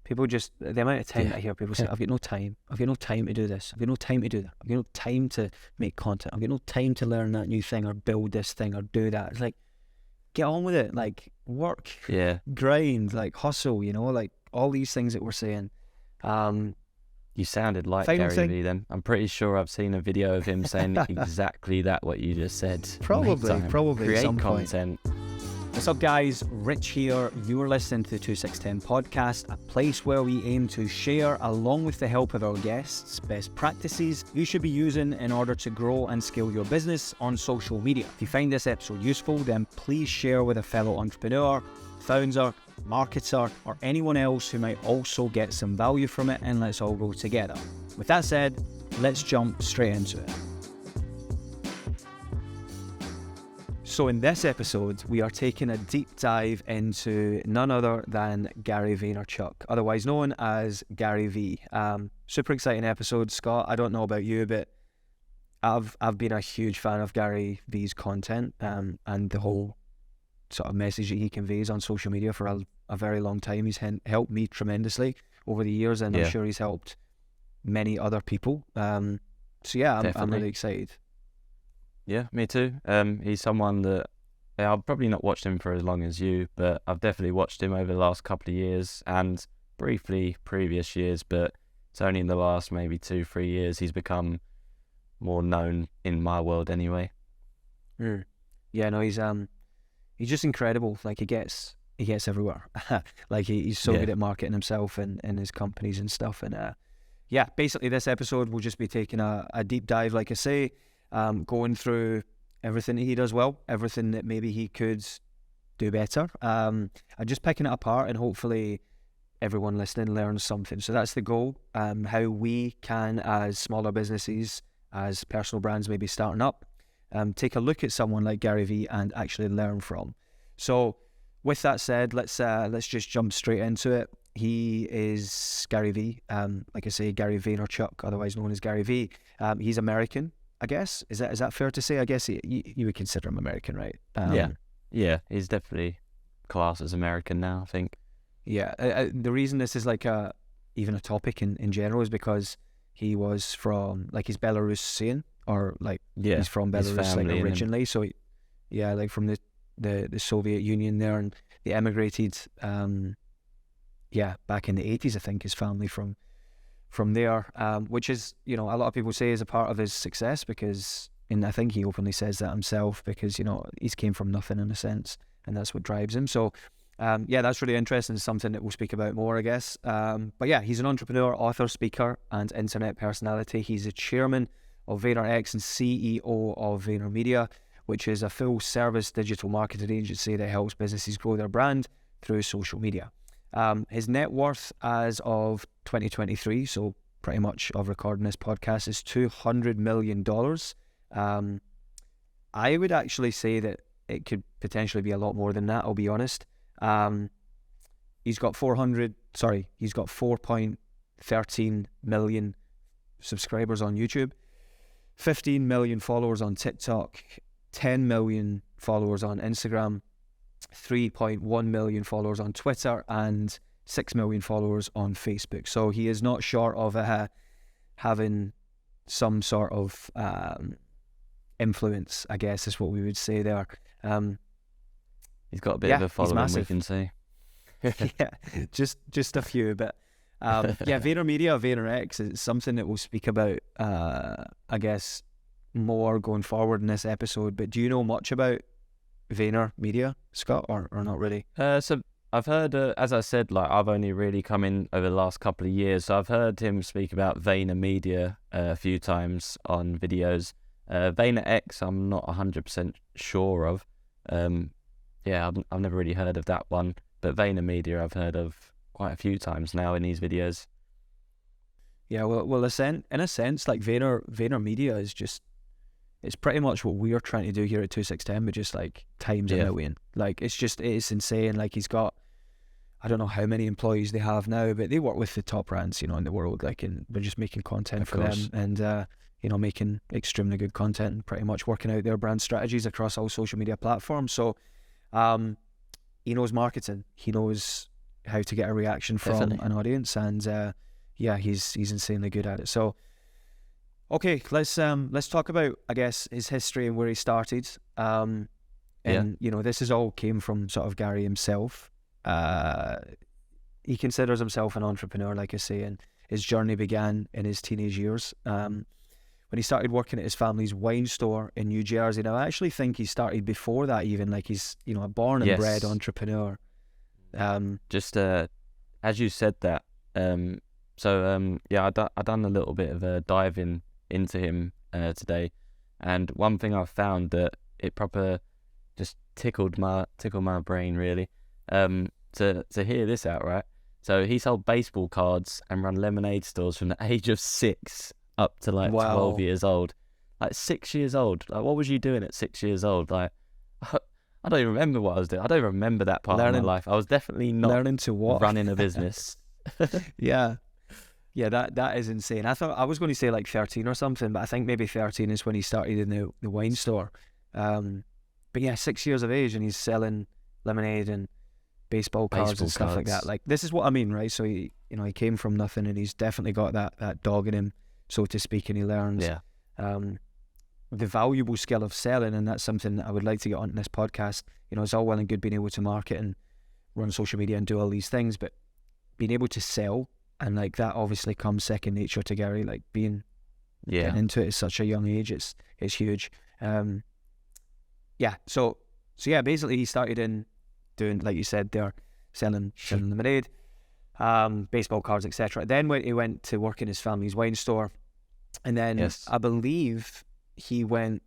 People just, the amount of time I hear people say, I've got no time. I've got no time to do this. I've got no time to do that. I've got no time to make content. I've got no time to learn that new thing or build this thing or do that. It's like, get on with it. Like, work, grind, like hustle, you know, like all these things that we're saying. You sounded like Gary Vee then. I'm pretty sure I've seen a video of him saying exactly that, what you just said. Probably Create some content. Point. What's up, guys? Rich here. You're listening to the 2610 podcast, a place where we aim to share, along with the help of our guests, best practices you should be using in order to grow and scale your business on social media. If you find this episode useful, then please share with a fellow entrepreneur, founder, marketer, or anyone else who might also get some value from it, and let's all grow together. With that said, let's jump straight into it. So in this episode, we are taking a deep dive into none other than Gary Vaynerchuk, otherwise known as Gary Vee. Super exciting episode, Scott. I don't know about you, but I've been a huge fan of Gary Vee's content and the whole sort of message that he conveys on social media for a very long time. He's helped me tremendously over the years, and I'm sure he's helped many other people. So yeah, I'm really excited. Yeah, me too. He's someone that I've probably not watched him for as long as you, but I've definitely watched him over the last couple of years and briefly previous years, but it's only in the last maybe 2-3 years he's become more known in my world anyway. Yeah, no, he's just incredible. Like he gets everywhere. Like he's so good at marketing himself and his companies and stuff. And basically this episode will just be taking a deep dive, like I say, going through everything that he does well, everything that maybe he could do better. I'm just picking it apart, and hopefully everyone listening learns something. So that's the goal. How we can, as smaller businesses, as personal brands maybe starting up, take a look at someone like Gary Vee and actually learn from. So with that said, let's just jump straight into it. He is Gary Vee, like I say, Gary Vaynerchuk, otherwise known as Gary Vee. He's American, I guess. Is that fair to say? I guess you would consider him American, right? Yeah, he's definitely classed as American now, I think. Yeah, the reason this is like even a topic in general is because he was from, like, he's Belarusian, or like he's from Belarus like originally. So like from the Soviet Union there, and they emigrated back in the 80s. I think his family from there, which is, you know, a lot of people say is a part of his success, because, and I think he openly says that himself, because, you know, he's came from nothing in a sense, and that's what drives him. So that's really interesting. It's something that we'll speak about more, I guess. But yeah, he's an entrepreneur, author, speaker, and internet personality. He's the chairman of VaynerX and CEO of VaynerMedia, which is a full-service digital marketing agency that helps businesses grow their brand through social media. His net worth as of 2023, so pretty much of recording this podcast, is $200 million. I would actually say that it could potentially be a lot more than that, I'll be honest. He's got 4.13 million subscribers on YouTube, 15 million followers on TikTok, 10 million followers on Instagram, 3.1 million followers on Twitter, and 6 million followers on Facebook. So he is not short of having some sort of influence, I guess is what we would say there. He's got a bit of a following, we can say. Yeah, just a few, but VaynerMedia, VaynerX is something that we'll speak about, I guess, more going forward in this episode. But do you know much about VaynerMedia, Scott, or not really? So I've heard, as I said, like I've only really come in over the last couple of years, so I've heard him speak about VaynerMedia a few times on videos. VaynerX, I'm not 100% sure of. I've never really heard of that one, but VaynerMedia I've heard of quite a few times now in these videos. Yeah, well, in a sense, like VaynerMedia is just, it's pretty much what we're trying to do here at 2610, but just like times a million. Like it's insane. Like he's got, I don't know how many employees they have now, but they work with the top brands, you know, in the world. Like, and they're just making content for them, and making extremely good content, and pretty much working out their brand strategies across all social media platforms. So, he knows marketing. He knows how to get a reaction from an audience, and he's insanely good at it. So okay, let's talk about, I guess, his history and where he started. And this is all came from sort of Gary himself. He considers himself an entrepreneur, like I say, and his journey began in his teenage years. When he started working at his family's wine store in New Jersey. Now, I actually think he started before that even, like he's, a born and bred entrepreneur. Just as you said that, I done a little bit of diving into him today, and one thing I found that it proper just tickled my brain really, to hear this out, right? So he sold baseball cards and run lemonade stores from the age of 6 up to 12 years old. 6 years old. What was you doing at 6 years old? I don't even remember what I was doing. I don't even remember that part of my life. I was definitely not learning to what? Running a business. Yeah, that is insane. I thought I was going to say 13 or something, but I think maybe 13 is when he started in the wine store. But yeah, 6 years of age, and he's selling lemonade and baseball cards and stuff like that. This is what I mean, right? So he came from nothing, and he's definitely got that dog in him, so to speak, and he learns the valuable skill of selling, and that's something that I would like to get on this podcast. It's all well and good being able to market and run social media and do all these things, but being able to sell, and that obviously comes second nature to Gary. Getting into it at such a young age, it's huge. So basically he started in doing, like you said, they're selling lemonade, baseball cards, etc. Then he went to work in his family's wine store, and then I believe he went.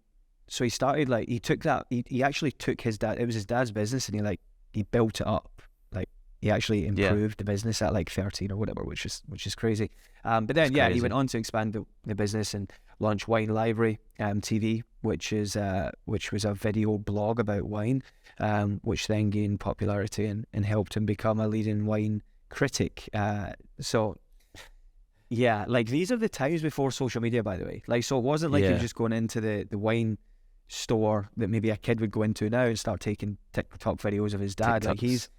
So he started he took that. He actually took his dad. It was his dad's business, and he built it up. He actually improved the business at 13 or whatever, which is crazy. But then he went on to expand the business and launch Wine Library TV, which was a video blog about wine, which then gained popularity and helped him become a leading wine critic. These are the times before social media, by the way. So it wasn't he was just going into the wine store that maybe a kid would go into now and start taking TikTok videos of his dad. TikToks, He's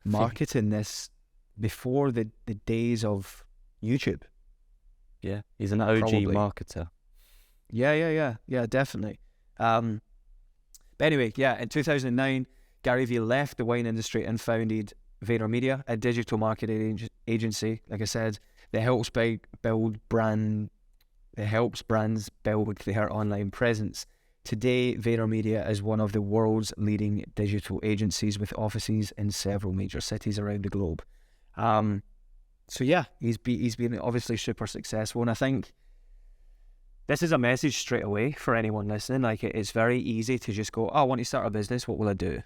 marketing this before the days of YouTube. Yeah, he's an OG marketer. Yeah, definitely. But anyway, in 2009, Gary Vee left the wine industry and founded VaynerMedia, a digital marketing agency, like I said, that helps brands build their online presence. Today, VaynerMedia is one of the world's leading digital agencies with offices in several major cities around the globe. He's been obviously super successful, and I think this is a message straight away for anyone listening. It's very easy to just go, I want to start a business. What will I do?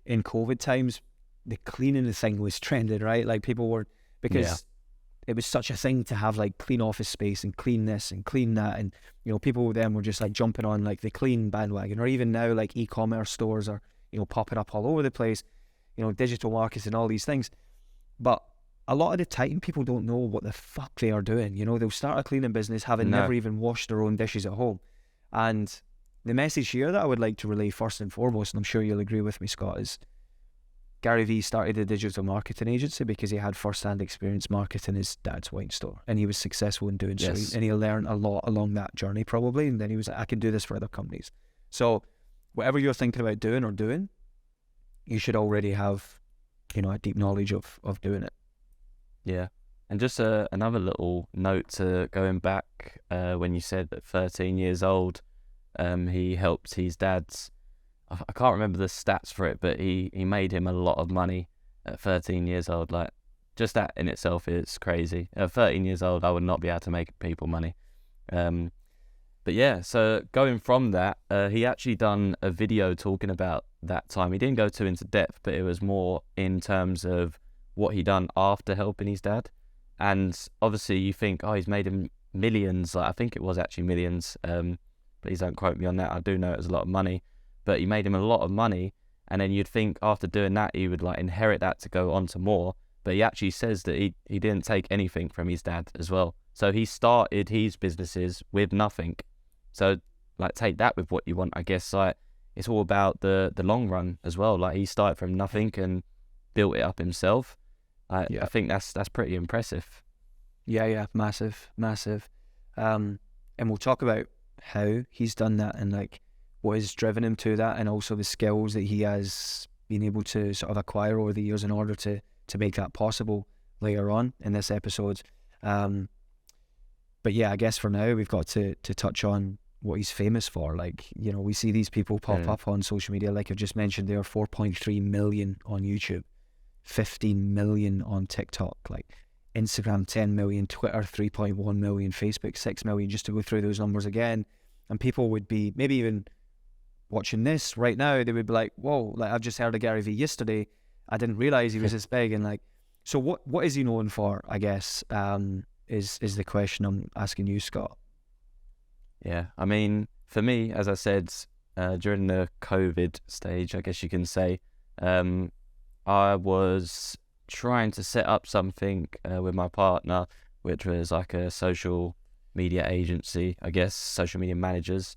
In COVID times, the cleaning thing was trending, right? People were, because it was such a thing to have clean office space and clean this and clean that, and people then were just jumping on the clean bandwagon. Or even now e-commerce stores are popping up all over the place, digital marketing, all these things. But a lot of the time people don't know what the fuck they are doing. They'll start a cleaning business having never even washed their own dishes at home. And the message here that I would like to relay first and foremost, and I'm sure you'll agree with me, Scott, is Gary Vee started a digital marketing agency because he had first-hand experience marketing his dad's wine store, and he was successful in doing so, and he learned a lot along that journey probably, and then he was like, I can do this for other companies. So whatever you're thinking about doing, you should already have a deep knowledge of doing it. Yeah. And just another little note to going back, when you said that 13 years old, he helped his dad's, I can't remember the stats for it, but he made him a lot of money at 13 years old. Just that in itself is crazy. At 13 years old, I would not be able to make people money. But yeah, so going from that, he actually done a video talking about that time. He didn't go too into depth, but it was more in terms of what he done after helping his dad. And obviously you think, he's made him millions. I think it was actually millions. Please don't quote me on that. I do know it was a lot of money. But he made him a lot of money, and then you'd think after doing that he would inherit that to go on to more. But he actually says that he didn't take anything from his dad as well. So he started his businesses with nothing. So take that with what you want. I guess it's all about the long run as well. He started from nothing, and built it up himself. I Yeah. think that's pretty impressive. Yeah, massive. And we'll talk about how he's done that and like what has driven him to that, and also the skills that he has been able to sort of acquire over the years in order to make that possible later on in this episode. But yeah, I guess for now we've got to touch on what he's famous for. Like, you know, we see these people pop up on social media, like I've just mentioned there, 4.3 million on YouTube, 15 million on TikTok, like Instagram 10 million, Twitter 3.1 million, Facebook 6 million, just to go through those numbers again. And people would be maybe even watching this right now, they would be like, whoa, like I've just heard of Gary Vee yesterday, I didn't realize he was this big. And like, so what is he known for, I guess, is the question I'm asking you, Scott. Yeah, I mean, for me, as I said, during the COVID stage, I guess you can say, I was trying to set up something with my partner, which was like a social media agency, I guess, social media managers.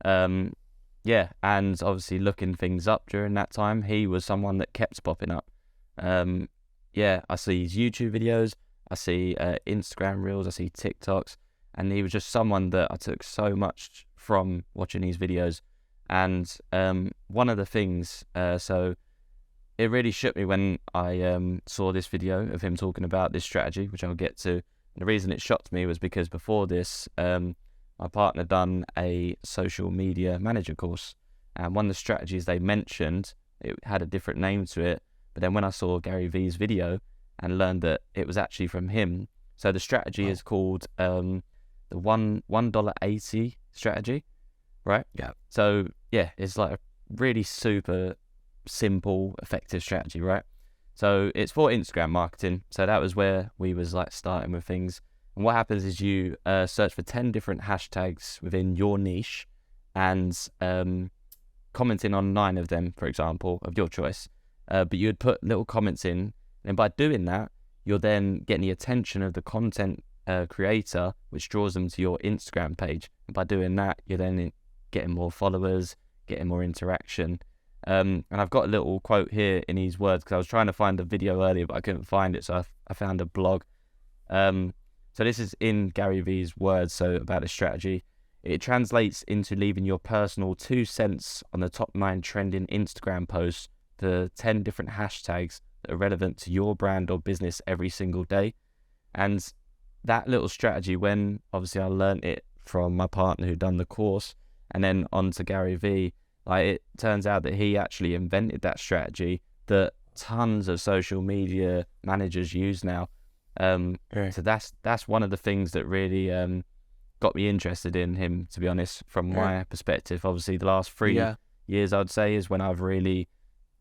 Yeah, and obviously looking things up during that time, he was someone that kept popping up. Yeah, I see his YouTube videos, I see Instagram Reels, I see TikToks, and he was just someone that I took so much from watching these videos. And one of the things, so it really shook me when I saw this video of him talking about this strategy, which I'll get to. And the reason it shocked me was because before this, my partner done a social media manager course, and one of the strategies they mentioned, it had a different name to it. But then when I saw Gary Vee's video and learned that it was actually from him, so the strategy is called the $1.80 strategy, right? Yeah. So yeah, it's like a really super simple, effective strategy, right? So it's for Instagram marketing. So that was where we was like starting with things. And what happens is you search for 10 different hashtags within your niche and commenting on 9 of them, for example, of your choice. But you would put little comments in, and by doing that, you're then getting the attention of the content creator, which draws them to your Instagram page. And by doing that, you're then getting more followers, getting more interaction. And I've got a little quote here in his words, because I was trying to find the video earlier, but I couldn't find it, so I found a blog. So this is in Gary Vee's words, so about the strategy. It translates into leaving your personal 2 cents on the top 9 trending Instagram posts for 10 different hashtags that are relevant to your brand or business every single day. And that little strategy, when obviously I learned it from my partner who done the course, and then on to Gary Vee, like it turns out that he actually invented that strategy that tons of social media managers use now. So that's one of the things that really got me interested in him, to be honest, from my perspective. Obviously the last 3 years, I'd say, is when I've really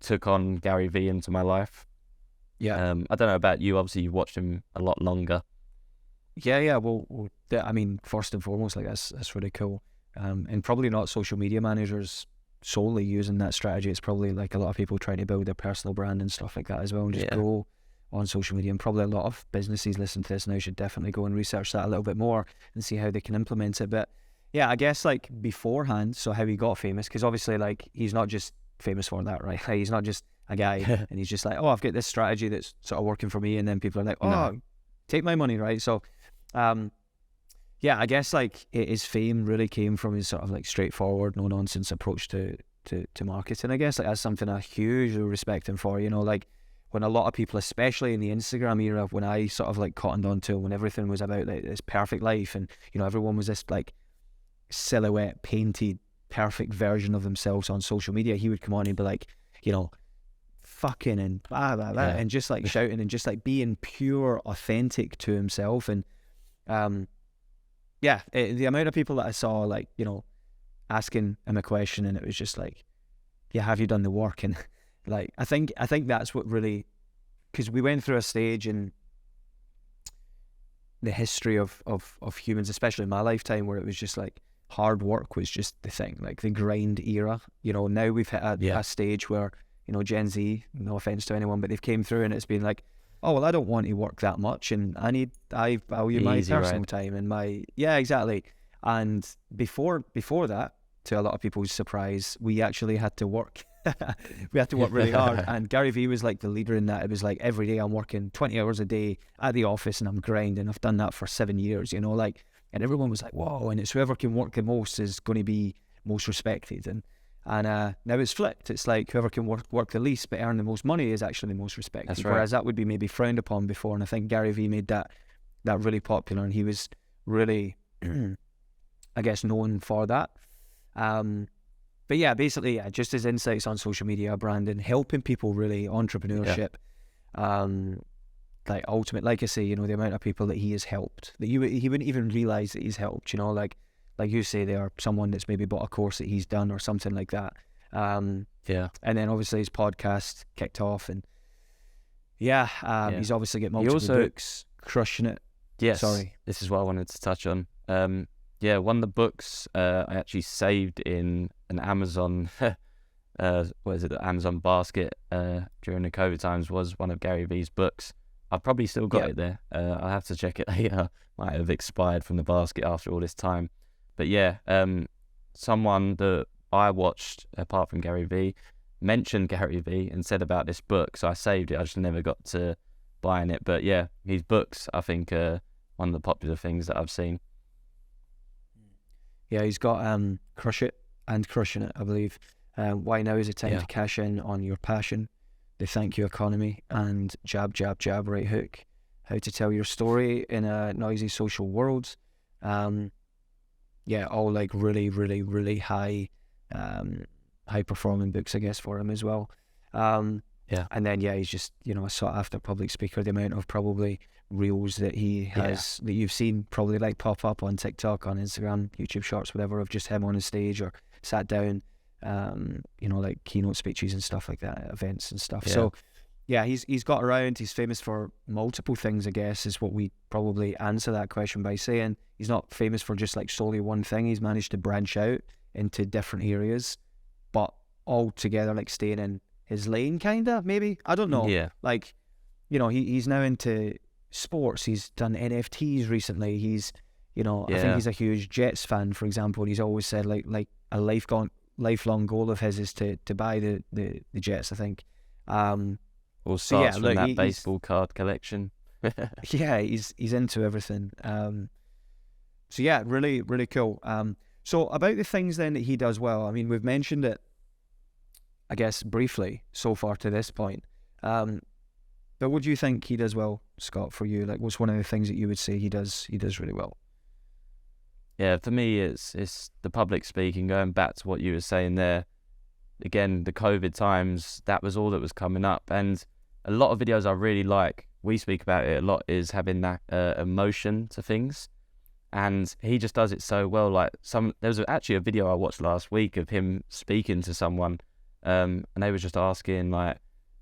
took on Gary Vee into my life. I don't know about you, obviously you've watched him a lot longer. Well, I mean, first and foremost, like that's really cool. And probably not social media managers solely using that strategy. It's probably like a lot of people trying to build their personal brand and stuff like that as well, and just go on social media. And probably a lot of businesses listening to this now should definitely go and research that a little bit more and see how they can implement it. But yeah, I guess like beforehand, so how he got famous, because obviously like he's not just famous for that, right? Like, he's not just a guy and he's just like, oh, I've got this strategy that's sort of working for me, and then people are like, oh, take my money, right? So yeah, I guess like his fame really came from his sort of like straightforward, no nonsense approach to marketing. I guess like that's something I hugely respect him for. You know, like when a lot of people, especially in the Instagram era, when I sort of like cottoned onto, when everything was about like this perfect life, and you know everyone was this like silhouette painted perfect version of themselves on social media, he would come on and be like, you know, fucking and blah blah blah, and just like shouting and just like being pure authentic to himself. And the amount of people that I saw, like, you know, asking him a question, and it was just like, yeah, have you done the work? And like, I think that's what really, because we went through a stage in the history of humans, especially in my lifetime, where it was just like hard work was just the thing, like the grind era. You know, now we've hit a stage where, you know, Gen Z, no offense to anyone, but they've came through and it's been like, oh, well, I don't want to work that much, and I value my personal time and my, exactly. And before that, to a lot of people's surprise, we actually had to work we had to work really hard. And Gary Vee was like the leader in that. It was like every day I'm working 20 hours a day at the office and I'm grinding. I've done that for 7 years, you know, like, and everyone was like, whoa, and it's whoever can work the most is going to be most respected. And now it's flipped. It's like whoever can work the least but earn the most money is actually the most respected. That's right. Whereas that would be maybe frowned upon before. And I think Gary Vee made that really popular, and he was really, I guess, known for that. But yeah, basically, just his insights on social media, branding, helping people, really, entrepreneurship. Like ultimate, like I say, you know, the amount of people that he has helped, that he wouldn't even realize that he's helped, you know, like you say there, someone that's maybe bought a course that he's done or something like that. And then obviously his podcast kicked off, and he's obviously got multiple books, crushing it. Yes, sorry, this is what I wanted to touch on. One of the books I actually saved in an Amazon Amazon basket during the COVID times was one of Gary Vee's books. I've probably still got it there. I'll have to check it later. Might have expired from the basket after all this time. But someone that I watched, apart from Gary Vee, mentioned Gary Vee and said about this book. So I saved it. I just never got to buying it. But yeah, his books, I think, are one of the popular things that I've seen. Yeah, he's got Crush It and Crushing It, I believe. Why Now is a Time to Cash In on Your Passion, The Thank You Economy, and Jab, Jab, Jab, Right Hook. How to Tell Your Story in a Noisy Social World. All like really, really, really high performing books, I guess, for him as well. And then he's just, you know, a sought after public speaker. The amount of probably reels that he has that you've seen probably like pop up on TikTok, on Instagram, YouTube Shorts, whatever, of just him on a stage or sat down, you know, like keynote speeches and stuff like that at events and stuff. So he's got around. He's famous for multiple things, I guess, is what we probably answer that question by saying. He's not famous for just like solely one thing. He's managed to branch out into different areas, but all together like staying in his lane, kind of, maybe. I don't know. Yeah. Like, you know, he's now into sports. He's done NFTs recently. He's, you know, I think he's a huge Jets fan, for example. And he's always said like a lifelong goal of his is to buy the Jets, I think. Or starts from that baseball card collection. He's into everything. Really, really cool. So about the things then that he does well, I mean, we've mentioned it, I guess, briefly so far to this point. But what do you think he does well, Scott, for you? Like, what's one of the things that you would say he does really well? Yeah, for me, it's the public speaking, going back to what you were saying there. Again, the COVID times, that was all that was coming up. And a lot of videos I really like, we speak about it a lot, is having that emotion to things. And he just does it so well. Like there was actually a video I watched last week of him speaking to someone, and they were just asking like,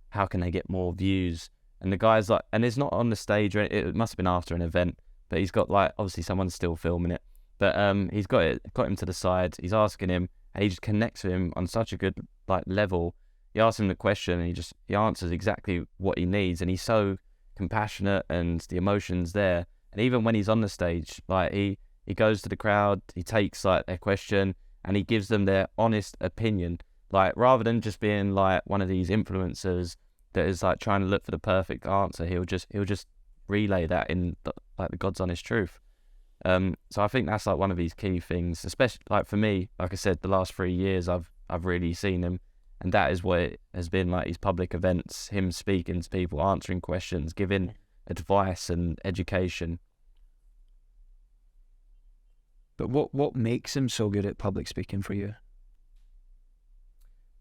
how can they get more views? And the guy's like, and it's not on the stage, or it must have been after an event, but he's got like, obviously someone's still filming it, but he's got him to the side, he's asking him, and he just connects with him on such a good like level. He asks him the question, and he answers exactly what he needs, and he's so compassionate, and the emotion's there. And even when he's on the stage, like he goes to the crowd, he takes like their question, and he gives them their honest opinion. Like, rather than just being like one of these influencers that is like trying to look for the perfect answer, he'll just relay that in the God's honest truth. So I think that's like one of his key things, especially like for me, like I said, the last 3 years I've really seen him, and that is what it has been like, his public events, him speaking to people, answering questions, giving advice and education. But what makes him so good at public speaking for you?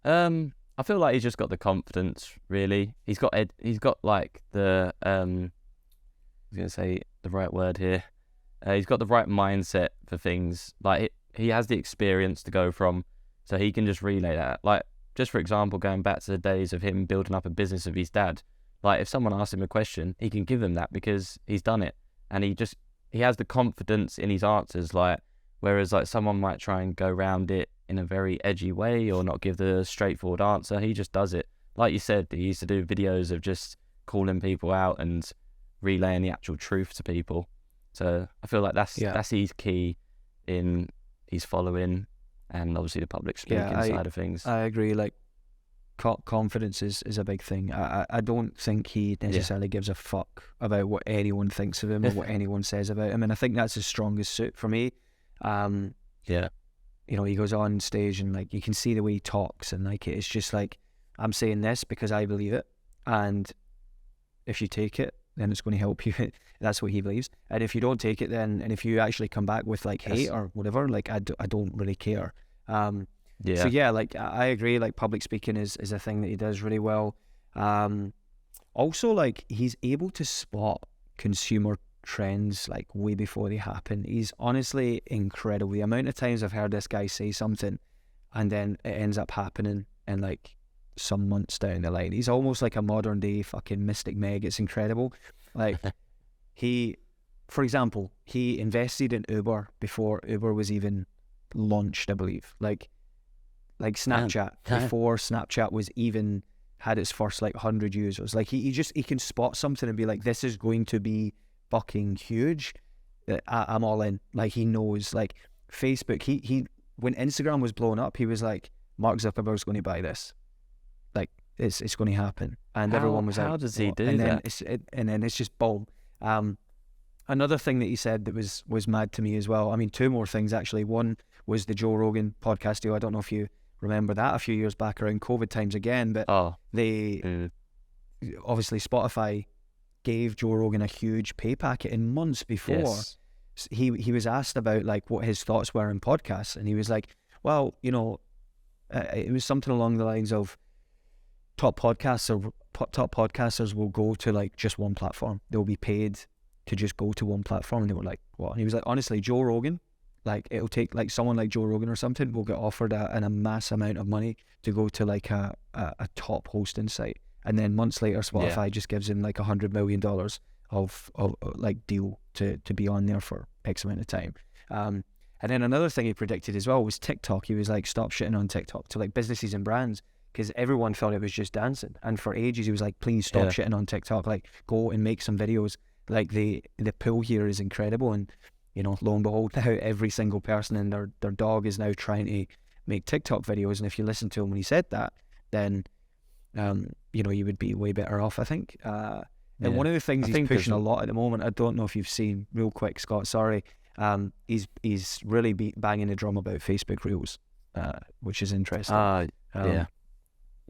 I feel like he's just got the confidence, really. He's got like the I was gonna say the right word here. He's got the right mindset for things. Like he has the experience to go from, so he can just relay that. Like, just for example, going back to the days of him building up a business with his dad. Like, if someone asks him a question, he can give them that because he's done it, and he has the confidence in his answers. Like, whereas like someone might try and go around it in a very edgy way or not give the straightforward answer, he just does it. Like you said, he used to do videos of just calling people out and relaying the actual truth to people. So I feel like that's his key in his following, and obviously the public speaking side of things. I agree. Like, confidence is a big thing. I don't think he necessarily gives a fuck about what anyone thinks of him or what anyone says about him, and I think that's his strongest suit for me. You know, he goes on stage and like you can see the way he talks, and like it's just like, I'm saying this because I believe it, and if you take it, then it's going to help you. That's what he believes. And if you don't take it, then, and if you actually come back with like hate or whatever, like I don't really care. So yeah, like I agree, like public speaking is a thing that he does really well. Also, like he's able to spot consumer trends like way before they happen. He's honestly incredible. The amount of times I've heard this guy say something and then it ends up happening in like some months down the line. He's almost like a modern day fucking Mystic Meg. It's incredible. Like for example, he invested in Uber before Uber was even launched, I believe. Like Snapchat, before Snapchat was even had its first like 100 users. Like he can spot something and be like, this is going to be fucking huge. I'm all in. Like he knows. Like Facebook, he when Instagram was blowing up, he was like, Mark Zuckerberg's going to buy this. Like it's going to happen, and everyone was like, how does he do and that? Then it's just boom. Another thing that he said that was mad to me as well. I mean, two more things actually. One was the Joe Rogan podcast deal. I don't know if you remember that a few years back around COVID times again, but they obviously Spotify gave Joe Rogan a huge pay packet, and months before he was asked about like what his thoughts were in podcasts, and he was like, well, you know, it was something along the lines of top podcasters will go to like just one platform. They'll be paid to just go to one platform. And they were like, what? And he was like, honestly, Joe Rogan, like it'll take like someone like Joe Rogan or something will get offered a mass amount of money to go to like a top hosting site, and then months later Spotify just gives him like $100 million of like deal to be on there for X amount of time. And then another thing he predicted as well was TikTok. He was like, stop shitting on TikTok to like businesses and brands, because everyone thought it was just dancing, and for ages he was like, please stop shitting on TikTok, like go and make some videos. Like the pull here is incredible, and you know, lo and behold, now every single person and their dog is now trying to make TikTok videos. And if you listen to him when he said that, then you know, you would be way better off, I think. And one of the things he's pushing a lot at the moment, I don't know if you've seen, real quick, Scott, sorry, he's really banging the drum about Facebook Reels, which is interesting.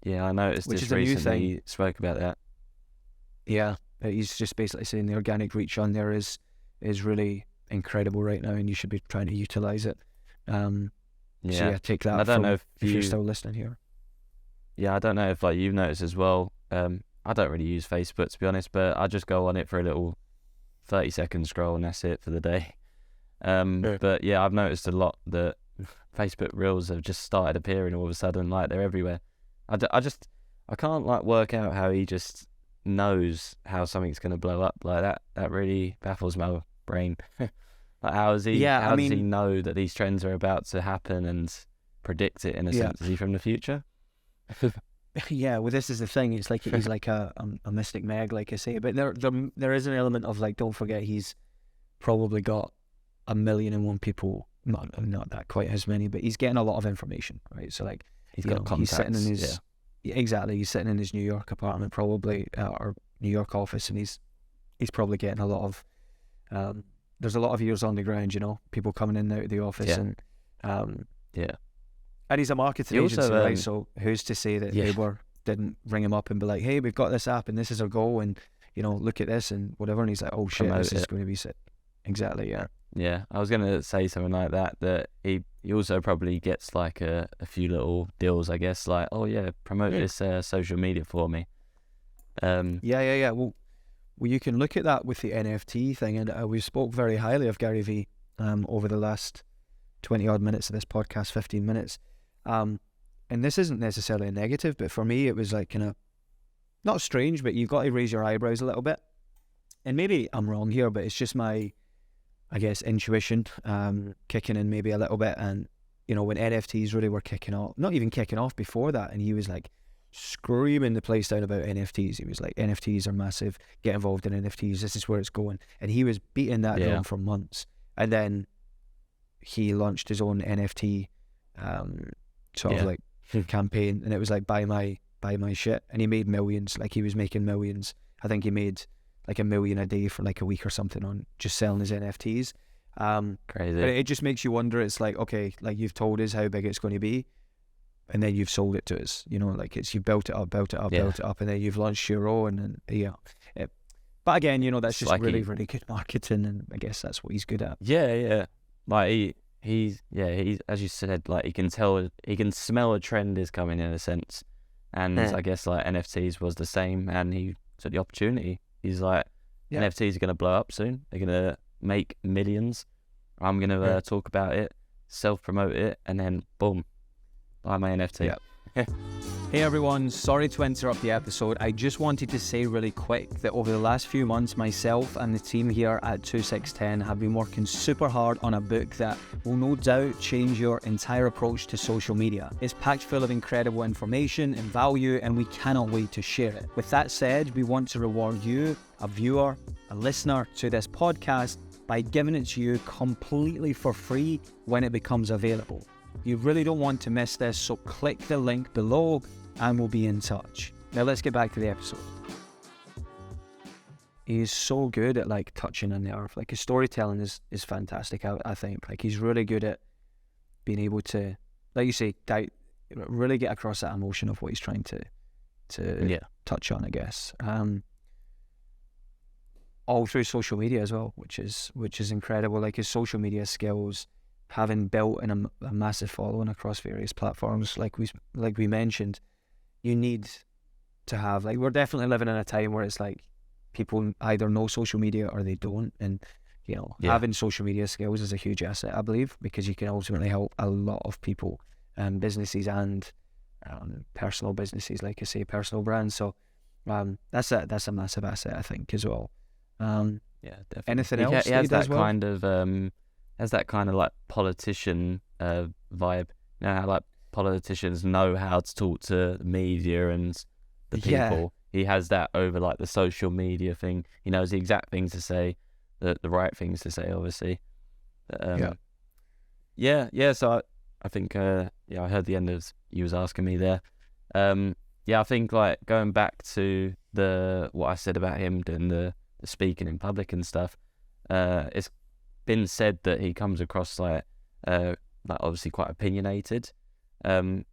Yeah, I noticed which this is a new recently. thing. He spoke about that. Yeah, he's just basically saying the organic reach on there is really incredible right now, and you should be trying to utilize it. So yeah, take that. I don't know if you're still listening here. Yeah, I don't know if like you've noticed as well. I don't really use Facebook, to be honest, but I just go on it for a little 30-second scroll and that's it for the day. But yeah, I've noticed a lot that Facebook Reels have just started appearing all of a sudden, like they're everywhere. I can't like work out how he just knows how something's going to blow up like that. That really baffles my brain. Like how does he know that these trends are about to happen and predict it in a sense? Is he from the future? Yeah, well, this is the thing. It's like he's like a Mystic Meg, like I say. But there is an element of like, don't forget, he's probably got 1,000,001 people. Not that quite as many, but he's getting a lot of information, right? So like he's got contacts. He's sitting in his exactly. He's sitting in his New York apartment, probably, or New York office, and he's probably getting a lot of. There's a lot of ears on the ground, you know, people coming in and out of the office, and and he's a marketing agency, right? So who's to say that Uber didn't ring him up and be like, hey, we've got this app and this is our goal, and you know, look at this and whatever, and he's like, oh shit, this is going to be sick. Exactly, yeah. Yeah, I was going to say something like that he also probably gets like a few little deals, I guess, like, oh yeah, promote this social media for me. Yeah. Well, you can look at that with the NFT thing, and we spoke very highly of Gary Vee over the last 20 odd minutes of this podcast, 15 minutes. And this isn't necessarily a negative, but for me it was like kind of not strange, but you've got to raise your eyebrows a little bit. And maybe I'm wrong here, but it's just my, I guess, intuition kicking in maybe a little bit. And you know, when NFTs really were kicking off, not even kicking off before that, and he was like screaming the place down about NFTs. He was like, NFTs are massive, get involved in NFTs, this is where it's going. And he was beating that drum for months. And then he launched his own NFT sort of like campaign, and it was like, buy my buy my shit. And he made millions. Like, he was making millions. I think he made like $1 million a day for like a week or something on just selling his NFTs. Crazy. But it just makes you wonder. It's like, okay, like, you've told us how big it's going to be, and then you've sold it to us. You know, like, you've built it up, and then you've launched your own, and but again, you know, that's just like really, really good marketing, and I guess that's what he's good at. Yeah. Like he's as you said, like, he can smell a trend is coming in a sense, and I guess like NFTs was the same, and he took the opportunity. He's like, NFTs are going to blow up soon. They're going to make millions. I'm going to talk about it, self-promote it, and then boom, buy my NFT. Yeah. Hey everyone, sorry to interrupt the episode. I just wanted to say really quick that over the last few months, myself and the team here at 2610 have been working super hard on a book that will no doubt change your entire approach to social media. It's packed full of incredible information and value, and we cannot wait to share it. With that said, we want to reward you, a viewer, a listener to this podcast, by giving it to you completely for free when it becomes available. You really don't want to miss this, so click the link below and we'll be in touch. Now let's get back to the episode. He's so good at like touching on the earth. Like, his storytelling is fantastic, I think. Like, he's really good at being able to, like you say, really get across that emotion of what he's trying to touch on, I guess. All through social media as well, which is incredible. Like, his social media skills, having built a massive following across various platforms, like we mentioned, you need to have, like, we're definitely living in a time where it's like people either know social media or they don't, and you know, having social media skills is a huge asset, I believe, because you can ultimately help a lot of people, businesses and personal businesses, like I say, personal brands. So that's a massive asset, I think, as well. Definitely. Anything else? He has that kind of like politician vibe. You know how like politicians know how to talk to the media and the people. He has that over like the social media thing. He knows the exact things to say, the right things to say, obviously. So I think I heard the end of you was asking me there. I think like going back to what I said about him doing the speaking in public and stuff. It's been said that he comes across like obviously quite opinionated, and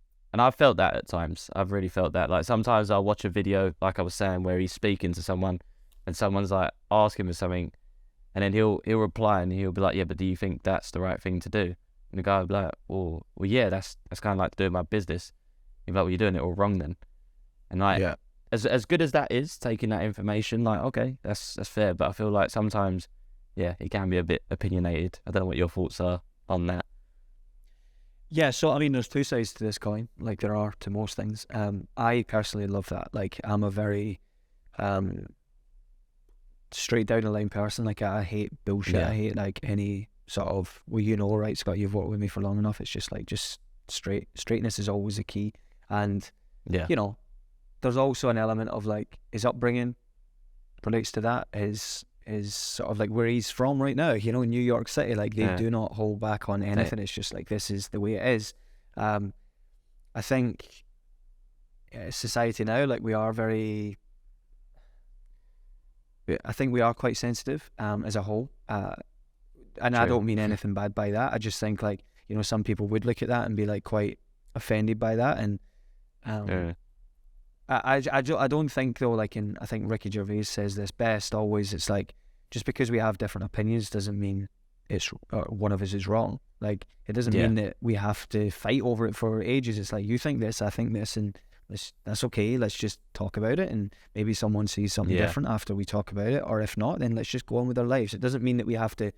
I've felt that at times. I've really felt that. Like, sometimes I'll watch a video, like I was saying, where he's speaking to someone and someone's like asking for something, and then he'll reply and he'll be like, yeah, but do you think that's the right thing to do? And the guy will be like, well yeah, that's kind of like doing my business. He'll be like, well, you're doing it all wrong then. And like, as good as that is, taking that information, like, okay, that's fair, but I feel like sometimes he can be a bit opinionated. I don't know what your thoughts are on that. Yeah, so I mean, there's two sides to this coin, like there are to most things. I personally love that. Like, I'm a very straight down the line person. Like, I hate bullshit. I hate like any sort of, well, you know, right, Scott, you've worked with me for long enough. It's just like, just straightness is always the key. And you know, there's also an element of like his upbringing relates to that. His sort of like where he's from right now, you know, New York City, like they do not hold back on anything. It's just like, this is the way it is. I think society now, like we are quite sensitive as a whole, and I don't mean anything bad by that. I just think, like, you know, some people would look at that and be like quite offended by that, and I don't think though, like, I think Ricky Gervais says this best always, it's like, just because we have different opinions doesn't mean it's one of us is wrong. Like, it doesn't mean that we have to fight over it for ages. It's like, you think this, I think this, and that's okay. Let's just talk about it, and maybe someone sees something different after we talk about it, or if not, then let's just go on with our lives. It doesn't mean that we have to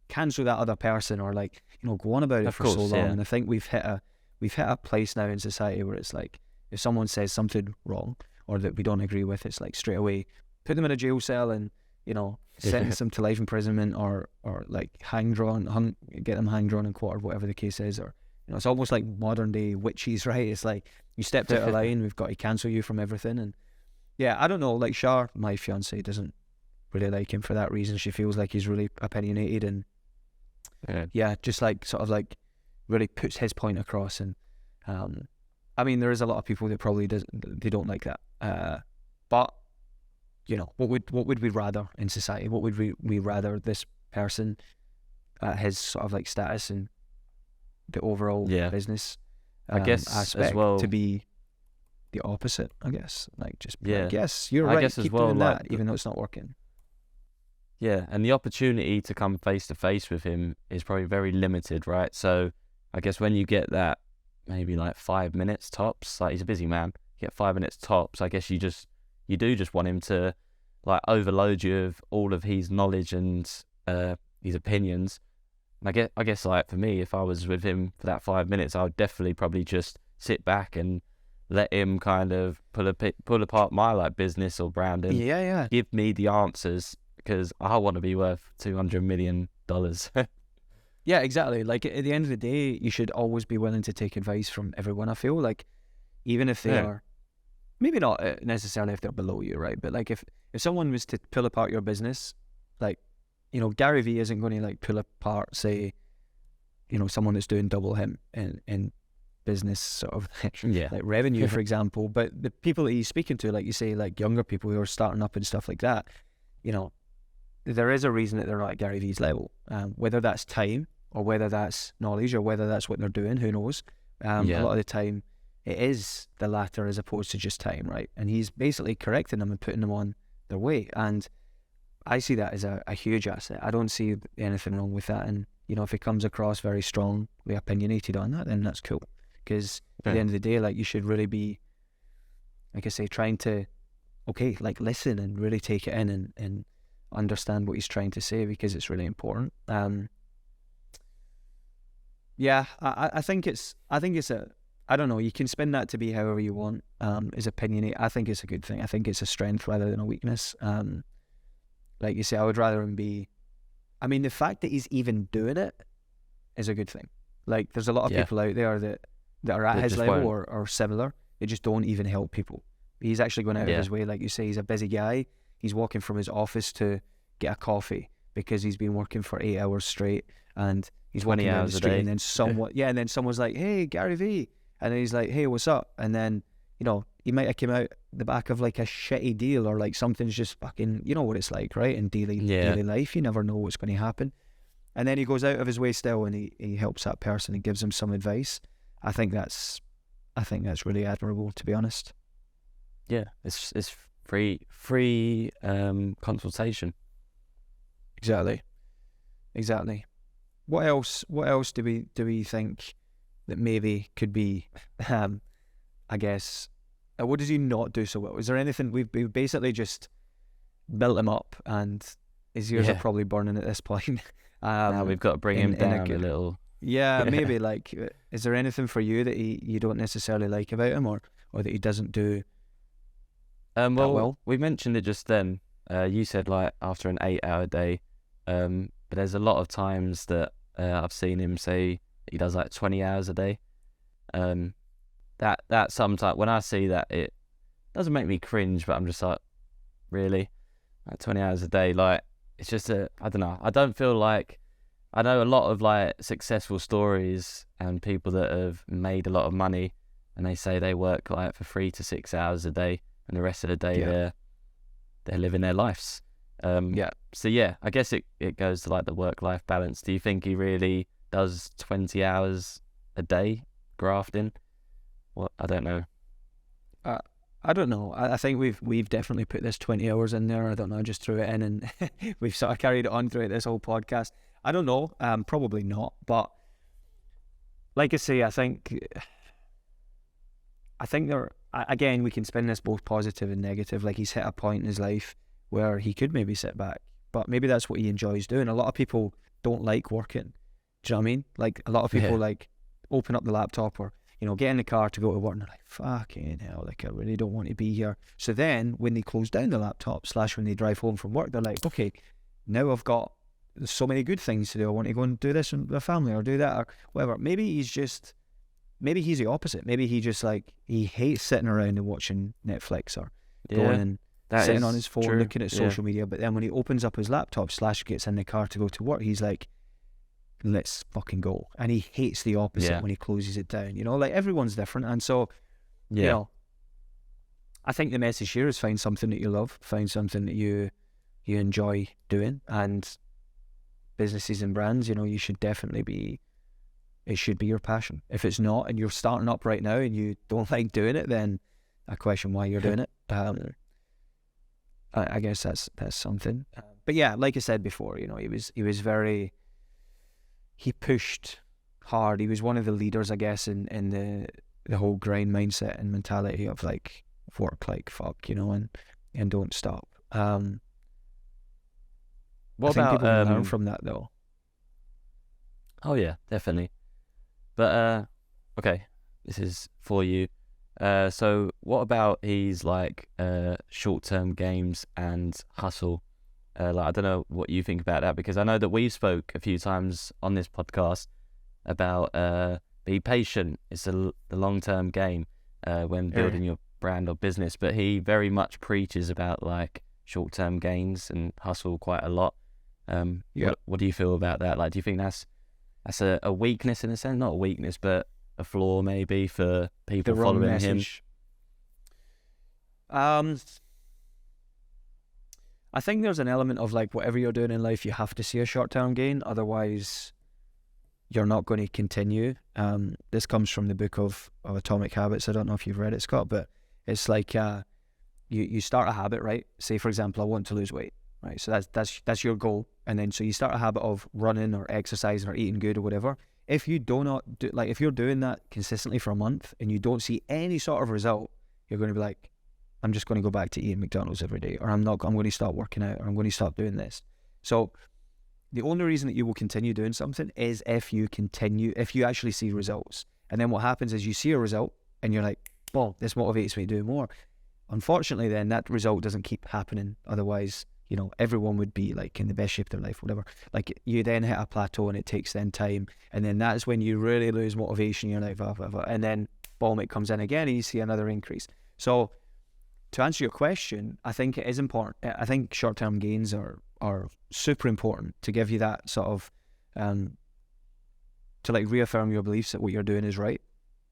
cancel that other person or, like, you know, go on about it for so long. And I think we've hit a place now in society where it's like, if someone says something wrong or that we don't agree with, it's like straight away put them in a jail cell and, you know, sentence them to life imprisonment or like get them hang drawn and quartered, whatever the case is. Or, you know, it's almost like modern day witches, right? It's like, you stepped out of line, we've got to cancel you from everything. And yeah, I don't know, like Shar, my fiance, doesn't really like him for that reason. She feels like he's really opinionated and just like sort of like really puts his point across. And I mean, there is a lot of people that probably they don't like that. But you know, what would we rather in society? What would we rather this person, his sort of like status and the overall business, I guess aspect as well to be the opposite? I guess like just be Yeah. like, yes, you're I right. guess Keep as well, doing like, that, even though it's not working. Yeah, and the opportunity to come face to face with him is probably very limited, right? So I guess when you get that, maybe like 5 minutes tops, like he's a busy man, you get 5 minutes tops, I guess you do just want him to like overload you with all of his knowledge and his opinions. And I guess like for me, if I was with him for that 5 minutes, I would definitely probably just sit back and let him kind of pull apart my like business or brand and give me the answers, because I want to be worth $200 million. Yeah, exactly. Like at the end of the day, you should always be willing to take advice from everyone. I feel like even if they are, maybe not necessarily if they're below you, right? But like if someone was to pull apart your business, like, you know, Gary Vee isn't going to like pull apart, say, you know, someone that's doing double him in business sort of like revenue, for example. But the people that he's speaking to, like you say, like younger people who are starting up and stuff like that, you know, there is a reason that they're not at Gary Vee's level. Whether that's time or whether that's knowledge or whether that's what they're doing, who knows? A lot of the time it is the latter as opposed to just time, right? And he's basically correcting them and putting them on their way. And I see that as a huge asset. I don't see anything wrong with that. And, you know, if it comes across very strongly opinionated on that, then that's cool. Because at the end of the day, like, you should really be, like I say, trying to, like listen and really take it in and understand what he's trying to say, because it's really important. I think it's I don't know, you can spin that to be however you want. Is opinionated. I think it's a good thing. I think it's a strength rather than a weakness. Like you say, I would rather him be, I mean, the fact that he's even doing it is a good thing. Like, there's a lot of people out there that are at his level or similar. They just don't even help people. He's actually going out of his way. Like you say, he's a busy guy. He's walking from his office to get a coffee because he's been working for 8 hours straight, and he's 20 walking down the hours a street, day. and then someone's like, "Hey, Gary Vee," and then he's like, "Hey, what's up?" And then, you know, he might have come out the back of like a shitty deal, or like something's just fucking, you know what it's like, right? In daily life, you never know what's going to happen. And then he goes out of his way still, and he helps that person and gives him some advice. I think that's really admirable, to be honest. Yeah, it's free consultation. Exactly. What else do we think that maybe could be, I guess, what does he not do so well? Is there anything we've basically just built him up, and his ears are probably burning at this point. Now we've got to bring him down a little. Yeah, maybe like, is there anything for you that you don't necessarily like about him, or that he doesn't do? Well, we mentioned it just then. You said like after an 8-hour day, but there's a lot of times that I've seen him say he does like 20 hours a day. That sometimes when I see that, it doesn't make me cringe, but I'm just like, really, like 20 hours a day, like it's just I don't know. I don't feel like, I know a lot of like successful stories and people that have made a lot of money, and they say they work like for 3 to 6 hours a day, and the rest of the day they're living their lives. So yeah, I guess it goes to like the work-life balance. Do you think he really does 20 hours a day grafting? Well, I don't know. I don't know. I think we've definitely put this 20 hours in there. I don't know. I just threw it in, and we've sort of carried it on throughout this whole podcast. I don't know. Probably not. But like I say, I think there, again, we can spin this both positive and negative. Like, he's hit a point in his life where he could maybe sit back, but maybe that's what he enjoys doing. A lot of people don't like working. Do you know what I mean? Like, a lot of people like open up the laptop or, you know, get in the car to go to work, and they're like, fucking hell, like, I really don't want to be here. So then when they close down the laptop / when they drive home from work, they're like, okay, now I've got so many good things to do. I want to go and do this with my family or do that or whatever. Maybe he's the opposite. Maybe he just, like, he hates sitting around and watching Netflix or going and sitting on his phone looking at social media. But then when he opens up his laptop / gets in the car to go to work, he's like, let's fucking go. And he hates the opposite when he closes it down. You know, like, everyone's different. And so you know, I think the message here is find something that you love, find something that you enjoy doing, and businesses and brands, you know, you should definitely be, it should be your passion. If it's not, and you're starting up right now and you don't like doing it, then I question why you're doing it. I guess that's something. But yeah, like I said before, you know, he pushed hard. He was one of the leaders, I guess, in the whole grind mindset and mentality of like work like fuck, you know, and don't stop. What I think about people can learn from that though. Oh yeah, definitely. But okay, this is for you. So what about his like short-term games and hustle? Like, I don't know what you think about that, because I know that we spoke a few times on this podcast about be patient. It's the long-term game when building your brand or business. But he very much preaches about like short-term gains and hustle quite a lot. What do you feel about that? Like, do you think that's a weakness in a sense? Not a weakness, but a flaw maybe for people following message. him? I think there's an element of like whatever you're doing in life, you have to see a short-term gain, otherwise you're not going to continue. This comes from the book of Atomic Habits. I don't know if you've read it, Scott, but it's like you start a habit, right? Say for example, I want to lose weight, right? So that's your goal, and then so you start a habit of running or exercising or eating good or whatever. If you do not do, like if you're doing that consistently for a month and you don't see any sort of result, you're going to be like, I'm just going to go back to eating McDonald's every day, or I'm going to stop working out, or I'm going to stop doing this. So the only reason that you will continue doing something is if you actually see results. And then what happens is you see a result and you're like, well, this motivates me to do more. Unfortunately, then that result doesn't keep happening. Otherwise, you know, everyone would be like in the best shape of their life, whatever. Like you then hit a plateau and it takes then time. And then that's when you really lose motivation. You're like, and then boom, it comes in again and you see another increase. So to answer your question, I think it is important. I think short-term gains are super important to give you that sort of, to like reaffirm your beliefs that what you're doing is right.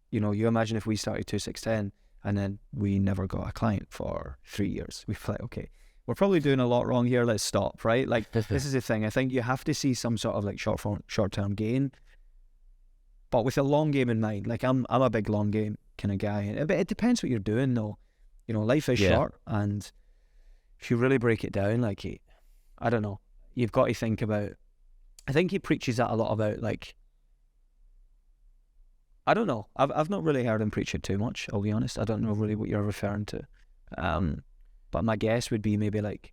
You know, you imagine if we started 2610 and then we never got a client for 3 years. We'd be like, okay, we're probably doing a lot wrong here. Let's stop, right? Like this is the thing. I think you have to see some sort of like short-term gain, but with a long game in mind. Like I'm a big long game kind of guy. But it depends what you're doing though. You know, life is short, and if you really break it down, like, I don't know, you've got to think about, I think he preaches that a lot about, like, I don't know, I've not really heard him preach it too much, I'll be honest. I don't know really what you're referring to. But my guess would be maybe like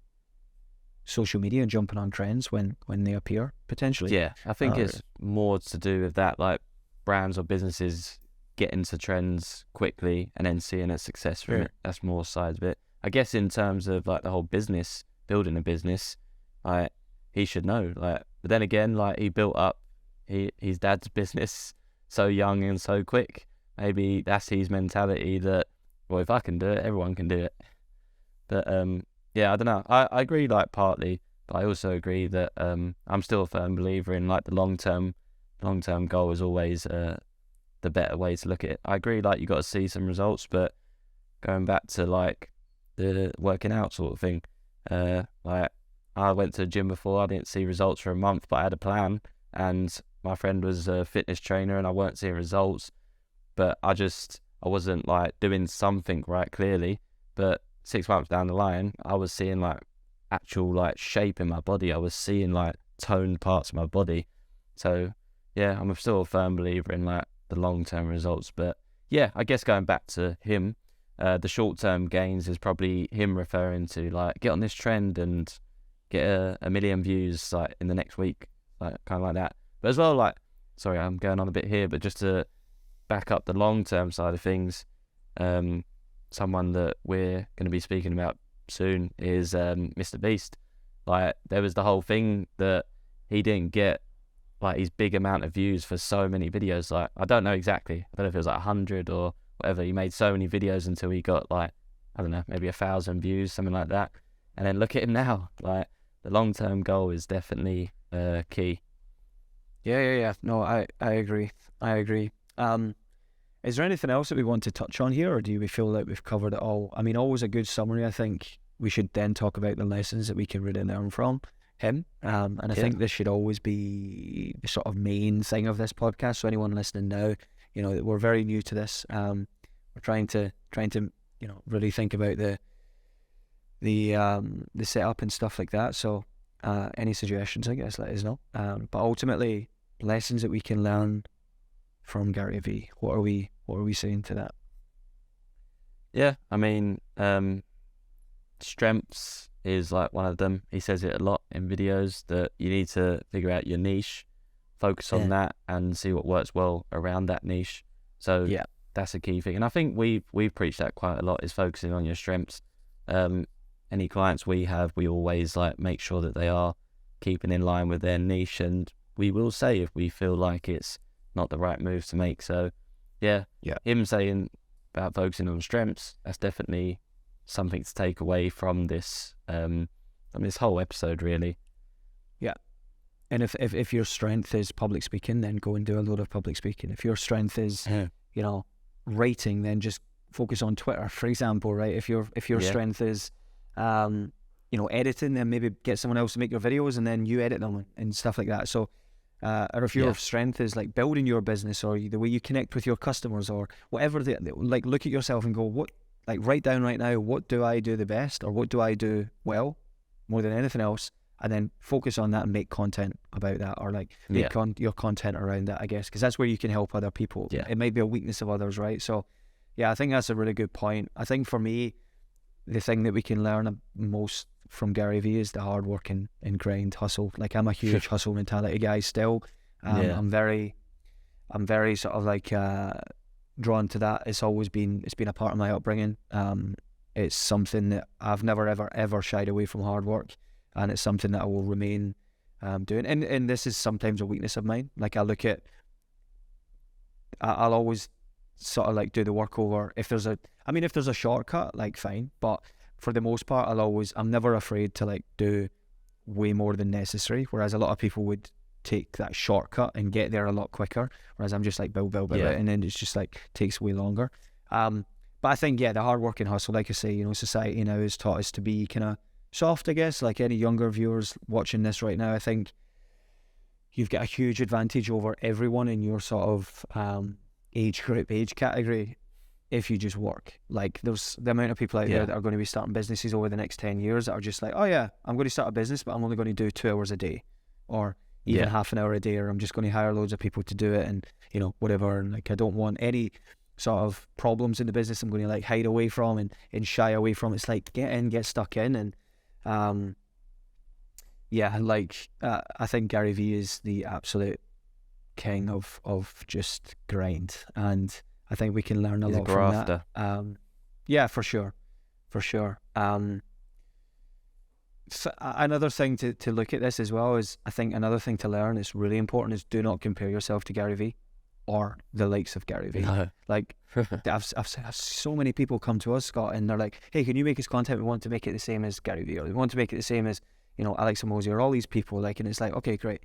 social media jumping on trends when they appear, potentially. Yeah, I think it's more to do with that, like brands or businesses get into trends quickly and then seeing a success from it. That's more side of it. I guess in terms of like the whole business, building a business, like he should know. Like, but then again, like he built up his dad's business so young and so quick. Maybe that's his mentality that, well, if I can do it, everyone can do it. But yeah, I don't know. I agree, like partly, but I also agree that I'm still a firm believer in like the long term goal is always the better way to look at it. I agree, like you got to see some results, but going back to like the working out sort of thing, like I went to the gym before, I didn't see results for a month, but I had a plan, and my friend was a fitness trainer and I weren't seeing results, but I wasn't like doing something right clearly. But 6 months down the line, I was seeing like actual like shape in my body. I was seeing like toned parts of my body. So yeah, I'm still a firm believer in like the long-term results. But yeah, I guess going back to him, the short-term gains is probably him referring to like get on this trend and get a million views like in the next week, like kind of like that. But as well, like, sorry, I'm going on a bit here, but just to back up the long-term side of things, someone that we're going to be speaking about soon is Mr. Beast. Like, there was the whole thing that he didn't get like his big amount of views for so many videos. Like, I don't know exactly. I don't know if it was like 100 or whatever. He made so many videos until he got like, I don't know, maybe 1,000 views, something like that. And then look at him now. Like, the long-term goal is definitely key. Yeah. No, I agree. Is there anything else that we want to touch on here, or do we feel like we've covered it all? I mean, always a good summary. I think we should then talk about the lessons that we can really learn from him. And I think this should always be the sort of main thing of this podcast. So anyone listening now, you know, we're very new to this. We're trying to you know, really think about the setup and stuff like that. So any suggestions, I guess, let us know. But ultimately, lessons that we can learn from Gary Vee. What are we saying to that? Yeah, I mean, strengths is like one of them. He says it a lot in videos that you need to figure out your niche, focus on that, and see what works well around that niche. So that's a key thing. And I think we've preached that quite a lot, is focusing on your strengths. Any clients we have, we always like make sure that they are keeping in line with their niche, and we will say if we feel like it's not the right move to make. So him saying about focusing on strengths, that's definitely something to take away from this whole episode, really. And if your strength is public speaking, then go and do a load of public speaking. If your strength is you know, writing, then just focus on Twitter, for example, right? If your strength is you know, editing, then maybe get someone else to make your videos and then you edit them and stuff like that. So or if your strength is like building your business, or the way you connect with your customers, or whatever, like look at yourself and go, write down right now, what do I do the best, or what do I do well more than anything else, and then focus on that and make content about that, or like make your content around that, I guess, because that's where you can help other people. It might be a weakness of others, right? So I think that's a really good point. I think for me, the thing that we can learn most from Gary Vee is the hard work and grind, hustle. Like, I'm a huge hustle mentality guy still. I'm very sort of like drawn to that. It's been a part of my upbringing. It's something that I've never ever shied away from, hard work, and it's something that I will remain doing. And this is sometimes a weakness of mine. Like, I'll always sort of like do the work over. If there's a shortcut, like, fine, but for the most part, I'm never afraid to like do way more than necessary, whereas a lot of people would take that shortcut and get there a lot quicker, whereas I'm just like build it, and then it's just like takes way longer. But I think the hard work and hustle, like I say, you know, society now has taught us to be kind of soft, I guess. Like any younger viewers watching this right now, I think you've got a huge advantage over everyone in your sort of age group, age category, if you just work. Like, there's the amount of people out there that are going to be starting businesses over the next 10 years that are just like, oh yeah, I'm going to start a business, but I'm only going to do 2 hours a day, or even half an hour a day, or I'm just going to hire loads of people to do it, and you know, whatever. And like, I don't want any sort of problems in the business I'm going to like hide away from and shy away from. It's like, get in, get stuck in. And I think Gary Vee is the absolute king of just grind, and I think we can learn a lot from that. For sure. So another thing to look at this as well is, I think another thing to learn is really important, is do not compare yourself to Gary Vee or the likes of Gary Vee. No. Like, I've so many people come to us, Scott, and they're like, hey, can you make us content? We want to make it the same as Gary Vee, or we want to make it the same as, you know, Alex Hormozi, or all these people. Like, and it's like, okay, great.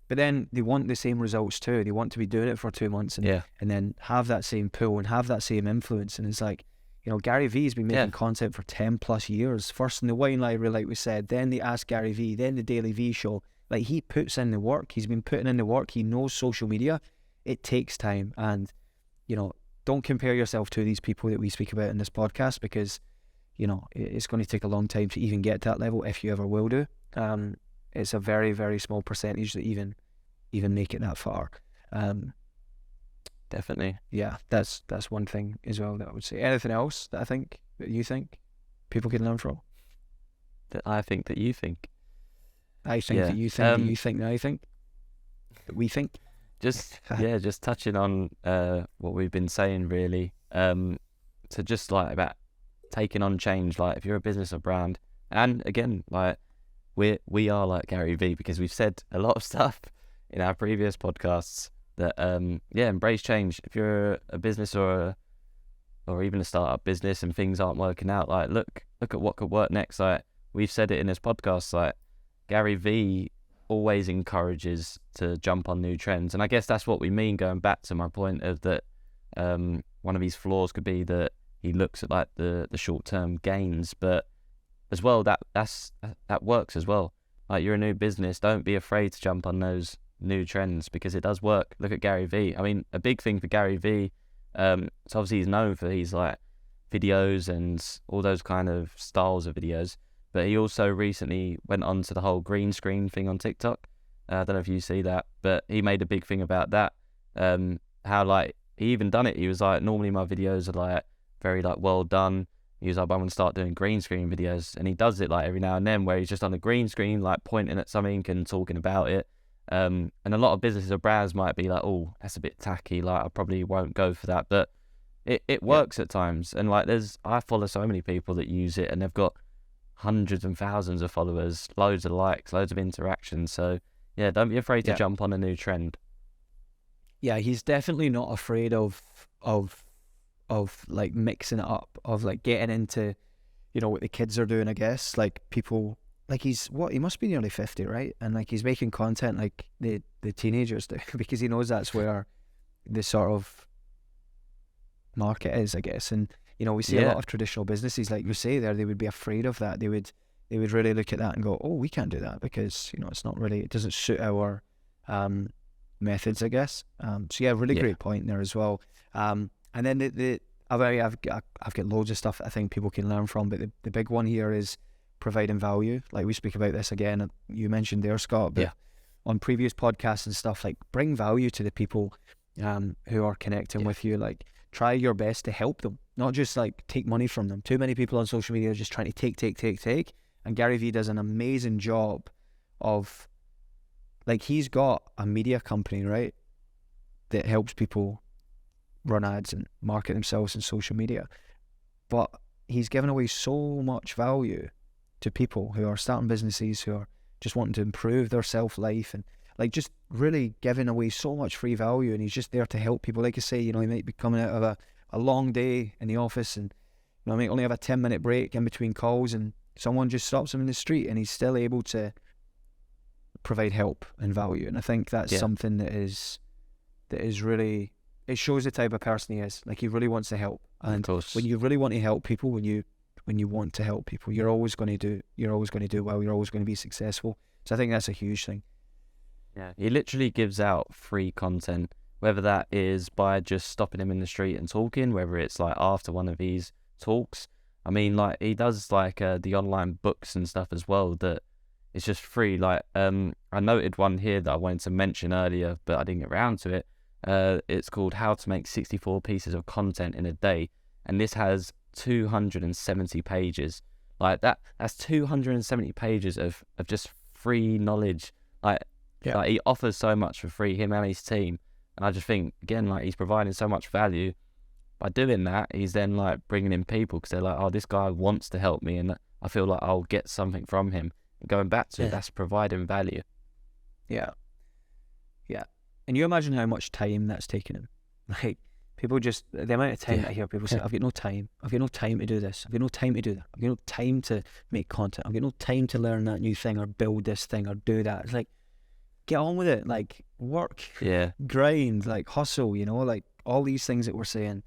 But then they want the same results too. They want to be doing it for 2 months and then have that same pull and have that same influence. And it's like, you know, Gary Vee's been making content for 10 plus years. First in the Wine Library, like we said, then the Ask Gary Vee, then the Daily Vee Show. Like, he puts in the work. He's been putting in the work. He knows social media. It takes time. And, you know, don't compare yourself to these people that we speak about in this podcast, because, you know, it's going to take a long time to even get to that level, if you ever will do. It's a very, very small percentage that even make it that far. Definitely. Yeah, that's one thing as well that I would say. Anything else that you think people can learn from? That I think that you think. I think that you think that you think that I think that we think. Just touching on what we've been saying, really. To just like about taking on change. Like, if you're a business or brand, and again, like we are like Gary Vee, because we've said a lot of stuff in our previous podcasts that embrace change. If you're a business or even a startup business and things aren't working out, like look at what could work next. Like, we've said it in this podcast, like Gary Vee always encourages to jump on new trends, and I guess that's what we mean, going back to my point of that one of his flaws could be that he looks at like the short-term gains, but as well that works as well. Like, you're a new business, don't be afraid to jump on those new trends, because it does work. Look at Gary Vee. I mean, a big thing for Gary Vee, so obviously he's known for his like videos and all those kind of styles of videos, but he also recently went on to the whole green screen thing on TikTok. I don't know if you see that, but he made a big thing about that. How like he even done it. He was like, normally my videos are like very like well done. He was like, I'm going to start doing green screen videos. And he does it like every now and then, where he's just on the green screen, like pointing at something and talking about it. And a lot of businesses or brands might be like, oh, that's a bit tacky, like I probably won't go for that. But it works at times. And like I follow so many people that use it, and they've got hundreds and thousands of followers, loads of likes, loads of interactions. So yeah, don't be afraid to jump on a new trend. Yeah, he's definitely not afraid of like mixing it up, of like getting into, you know, what the kids are doing, I guess. Like people, like he must be nearly 50, right? And like he's making content like the teenagers do, because he knows that's where the sort of market is, I guess. And you know, we see a lot of traditional businesses, like you say there, they would be afraid of that. They would really look at that and go, oh, we can't do that because, you know, it doesn't suit our methods, I guess. So yeah, really great point there as well. And then I've got loads of stuff that I think people can learn from, but the big one here is providing value. Like we speak about this again, you mentioned there, Scott, but on previous podcasts and stuff, like bring value to the people who are connecting with you. Like try your best to help them, not just like take money from them. Too many people on social media are just trying to take. And Gary Vee does an amazing job of, like, he's got a media company, right, that helps people run ads and market themselves in social media. But he's given away so much value to people who are starting businesses, who are just wanting to improve their self-life, and like just really giving away so much free value. And he's just there to help people. Like I say, you know, he might be coming out of a long day in the office, and you know, might only have a 10-minute break in between calls, and someone just stops him in the street and he's still able to provide help and value. And I think that's something that is really, it shows the type of person he is. Like he really wants to help. And when you really want to help people, when you want to help people, you're always going to do well, you're always going to be successful. So I think that's a huge thing. Yeah, he literally gives out free content, whether that is by just stopping him in the street and talking, whether it's like after one of these talks. I mean, like he does like the online books and stuff as well, that it's just free. Like I noted one here that I wanted to mention earlier, but I didn't get around to it. It's called How to Make 64 Pieces of Content in a Day, and this has 270 pages. Like that's 270 pages of just free knowledge. Like he offers so much for free, him and his team. And I just think, again, like he's providing so much value. By doing that, he's then like bringing in people, because they're like, oh, this guy wants to help me, and I feel like I'll get something from him. And going back to it, that's providing value. Yeah. And you imagine how much time that's taken him. Like people just, the amount of time that I hear people say, I've got no time to do this, I've got no time to do that, I've got no time to make content, I've got no time to learn that new thing or build this thing or do that. It's like, get on with it. Like work, grind, like hustle, you know, like all these things that we're saying.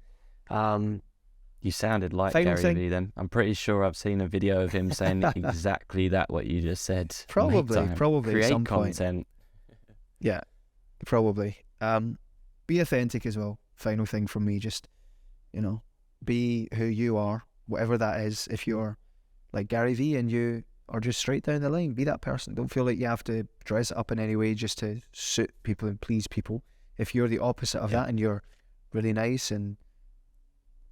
You sounded like Gary Vee then. I'm pretty sure I've seen a video of him saying exactly that, what you just said. Probably create at some content. Yeah, probably. Be authentic as well. Final thing from me, just, you know, be who you are, whatever that is. If you're like Gary Vee and you are just straight down the line, be that person. Don't feel like you have to dress it up in any way just to suit people and please people. If you're the opposite of that and you're really nice, and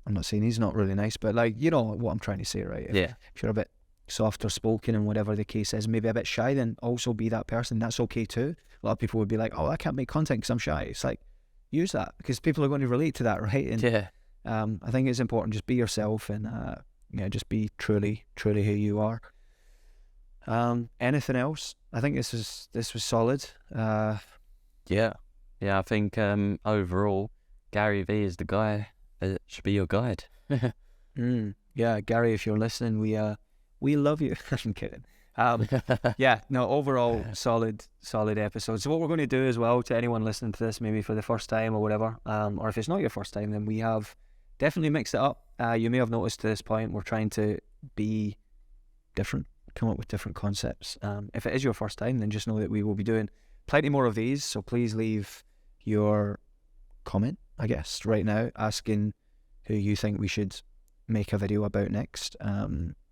I'm not saying he's not really nice, but like, you know what I'm trying to say, right? If you're a bit softer spoken and whatever the case is, maybe a bit shy, then also be that person. That's okay too. A lot of people would be like, oh, I can't make content because I'm shy. It's like, use that, because people are going to relate to that, right? And I think it's important, just be yourself, and just be truly who you are. Anything else? I think this was solid. I think overall Gary Vee is the guy that should be your guide. Yeah, Gary, if you're listening, we love you. I'm kidding. Yeah, no, overall solid episode. So what we're going to do as well, to anyone listening to this maybe for the first time or whatever, or if it's not your first time, then we have definitely mixed it up. You may have noticed to this point we're trying to be different, come up with different concepts. If it is your first time, then just know that we will be doing plenty more of these, so please leave your comment, I guess, right now, asking who you think we should make a video about next,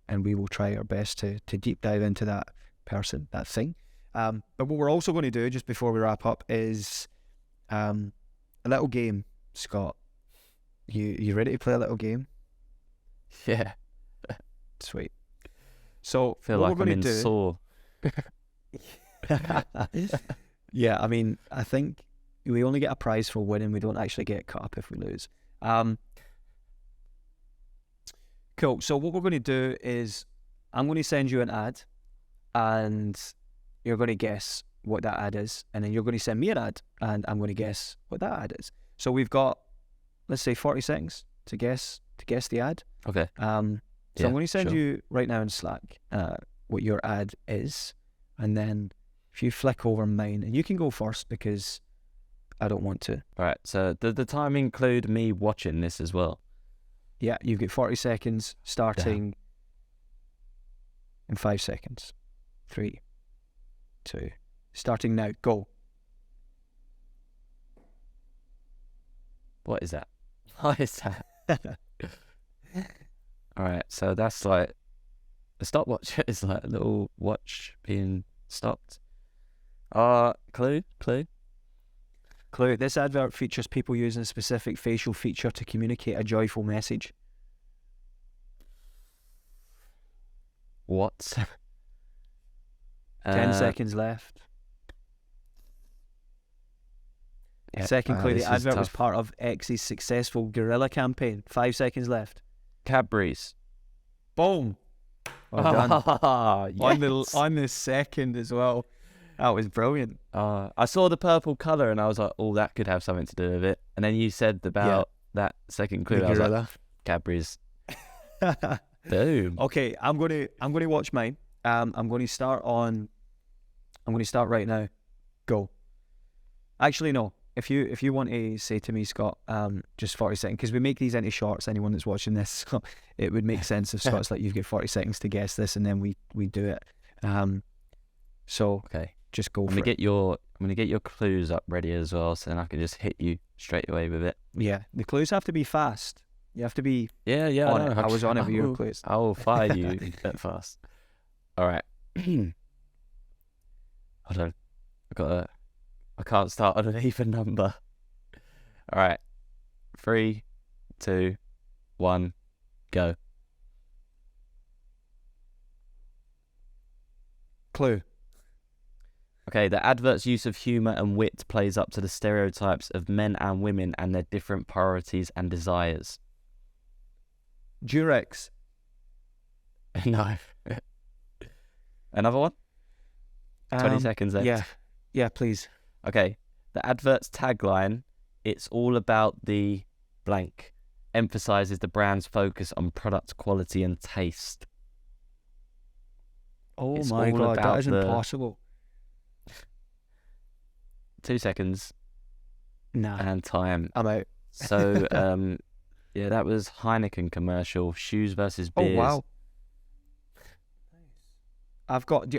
and we will try our best to deep dive into that person, that thing. But what we're also going to do, just before we wrap up, is a little game. Scott, you ready to play a little game? Yeah. Sweet. So Feel what like we're I'm going in to do. Saw. Yeah, I mean, I think we only get a prize for winning. We don't actually get cut up if we lose. Cool. So what we're going to do is I'm going to send you an ad, and you're going to guess what that ad is, and then you're going to send me an ad, and I'm going to guess what that ad is. So we've got, let's say, 40 seconds to guess the ad. Okay. So I'm going to send you right now in Slack what your ad is, and then if you flick over mine, and you can go first because I don't want to. All right. So did the time include me watching this as well? Yeah, you've got 40 seconds starting in 5 seconds. 3, 2, starting now. Go. What is that? What is that? All right. So that's like the stopwatch is like a little watch being stopped. Clue. Clue. This advert features people using a specific facial feature to communicate a joyful message. What? 10 seconds left. Yeah, Second clue, the this is advert was tough. part of X's successful guerrilla campaign. 5 seconds left. Cadbury's. Boom. Well done. Yes. On the second as well. That was brilliant. I saw the purple colour and I was like, oh, that could have something to do with it. And then you said about that second clue. The I was gorilla. like, Cadbury's. Boom. Okay, I'm gonna watch mine. I'm going to start right now. Go. Actually, no. If you want to say to me, Scott, just 40 seconds, because we make these into shorts. Anyone that's watching this, so it would make sense if Scott's like, you've got 40 seconds to guess this, and then we do it. So Okay. just go I'm for it. gonna get your clues up ready as well, so then I can just hit you straight away with it. Yeah, the clues have to be fast. You have to be Yeah, on I it. know. I was on it with your clues. I will fire you that fast. All right. Hold on. I can't start on an even number. All right. 3, 2, 1, go. Clue. Okay, the advert's use of humour and wit plays up to the stereotypes of men and women and their different priorities and desires. Durex. No. Another one? 20 seconds left. Yeah, please. Okay, the advert's tagline, it's all about the blank, emphasises the brand's focus on product quality and taste. Oh It's my all God, that about is the- impossible. 2 seconds Nah, and time. I'm out. So, yeah, that was Heineken commercial, shoes versus beers. Oh wow.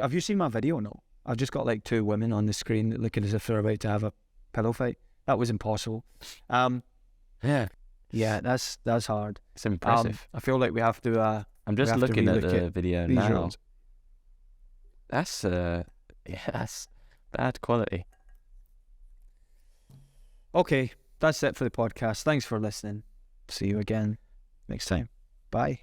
Have you seen my video? No. I've just got like 2 women on the screen looking as if they're about to have a pillow fight. That was impossible. Yeah, Yeah, that's hard. it's impressive. I feel like we have to. I'm we just have to looking at relook the at video these now. rules. That's that's bad quality. Okay, that's it for the podcast. Thanks for listening. See you again next time. Bye.